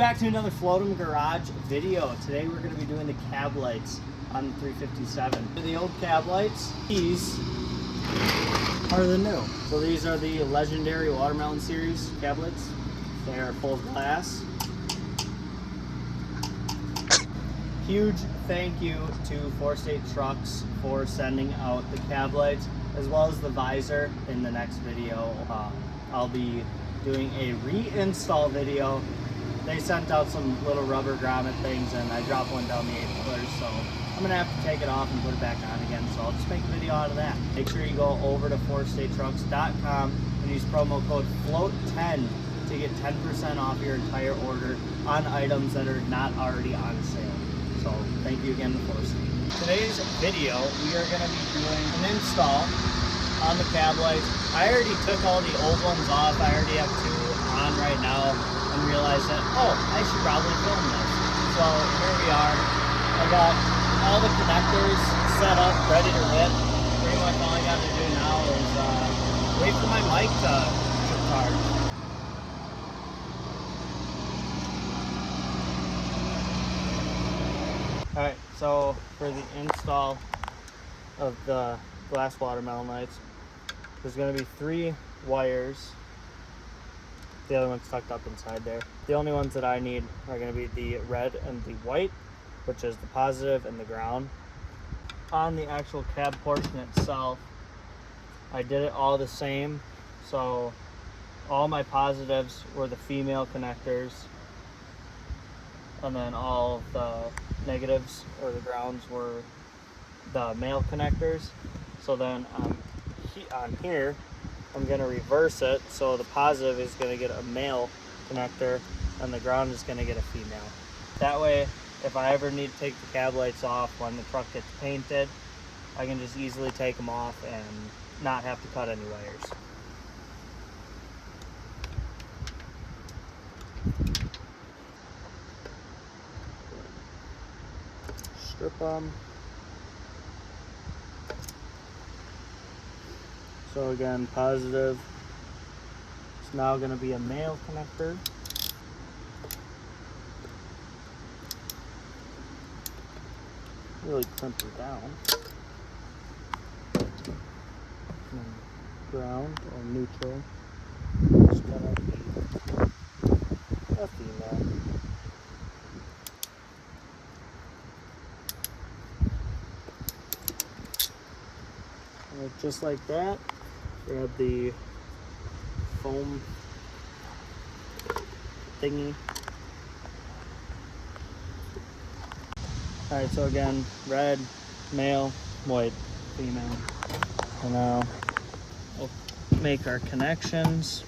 back to another Floatum Garage video. Today we're going to be doing the cab lights on the 357. The old cab lights, these are the new. So these are the legendary Watermelon series cab lights. They are full glass. Huge thank you to Four State Trucks for sending out the cab lights as well as the visor. In the next video, I'll be doing a reinstall video. They sent out some little rubber grommet things and I dropped one down the 8-footers, so I'm gonna have to take it off and put it back on again, so I'll just make a video out of that. Make sure you go over to fourstatetrucks.com and use promo code FLOAT10 to get 10% off your entire order on items that are not already on sale. So thank you again to Four State. Today's video, we are gonna be doing an install on the cab lights. I already took all the old ones off. I already have two on right now and realized that, oh, I should probably film this. So here we are. I got all the connectors set up, ready to rip. Pretty much all I got to do now is wait for my mic to charge. Alright, so for the install of the glass watermelon lights, there's going to be 3 wires. The other one's tucked up inside there. The only ones that I need are going to be the red and the white, which is the positive and the ground. On the actual cab portion itself, I did it all the same. So all my positives were the female connectors, and then all of the negatives or the grounds were the male connectors. So then on here, I'm going to reverse it, so the positive is going to get a male connector and the ground is going to get a female. That way, if I ever need to take the cab lights off when the truck gets painted, I can just easily take them off and not have to cut any wires. Strip them. So again, positive is now going to be a male connector. Really crimp it down. And ground or neutral is going to be a female. And just like that. Grab the foam thingy. Alright, so again, red, male, white, female. And now we'll make our connections.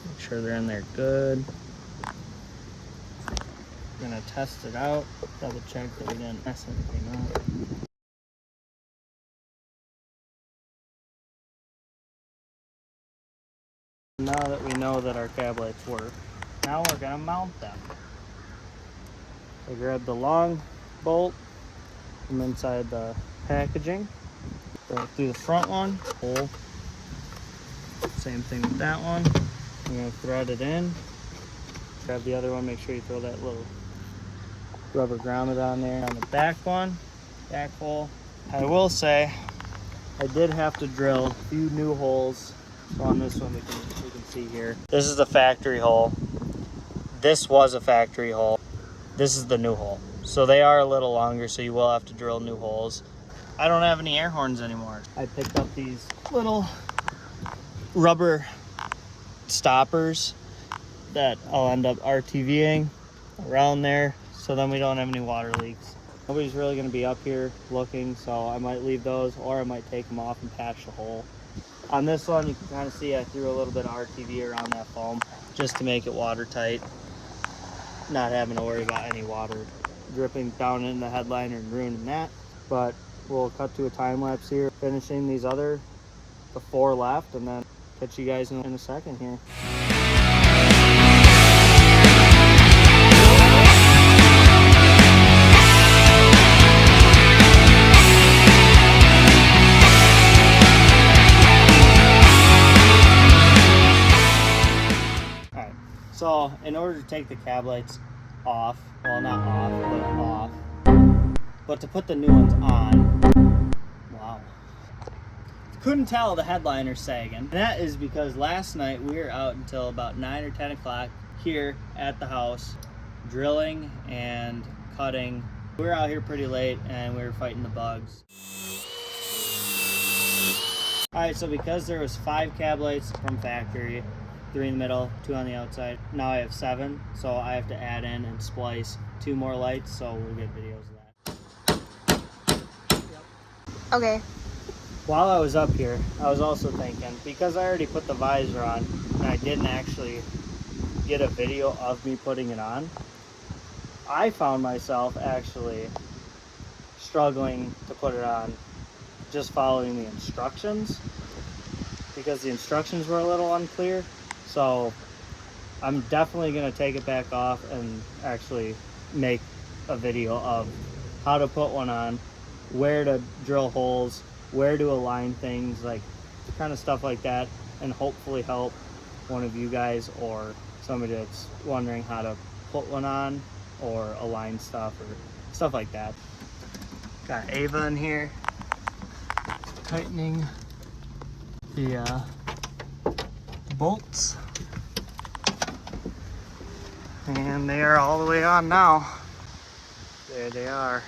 Make sure they're in there good. We're gonna test it out, double check that we didn't mess anything up. Now that we know that our cab lights work, now we're going to mount them. I grab the long bolt from inside the packaging, go through the front one, pull. Same thing with that one. I'm going to thread it in. Grab the other one, make sure you throw that little rubber grommet on there. On the back one, back hole, I will say I did have to drill a few new holes. So on this one we can see here. This is the factory hole. This was a factory hole. This is the new hole. So they are a little longer, so you will have to drill new holes. I don't have any air horns anymore. I picked up these little rubber stoppers that I'll end up RTVing around there, so then we don't have any water leaks. Nobody's really gonna be up here looking, so I might leave those, or I might take them off and patch the hole. On this one, you can kind of see I threw a little bit of RTV around that foam just to make it watertight, not having to worry about any water dripping down in the headliner and ruining that. But we'll cut to a time lapse here, finishing these the 4 left, and then catch you guys in a second here. in order to take the cab lights off, well, not off, but off, but to put the new ones on, wow. Couldn't tell the headliner's sagging. And that is because last night we were out until about 9 or 10 o'clock here at the house, drilling and cutting. We were out here pretty late and we were fighting the bugs. Alright, so because there was 5 cab lights from factory, 3 in the middle, 2 on the outside, now I have 7, so I have to add in and splice 2 more lights, so we'll get videos of that. Okay. While I was up here, I was also thinking, because I already put the visor on and I didn't actually get a video of me putting it on, I found myself actually struggling to put it on just following the instructions, because the instructions were a little unclear. So I'm definitely going to take it back off and actually make a video of how to put one on, where to drill holes, where to align things, like kind of stuff like that, and hopefully help one of you guys or somebody that's wondering how to put one on or align stuff or stuff like that. Got Ava in here tightening the bolts, and they are all the way on now. There they are.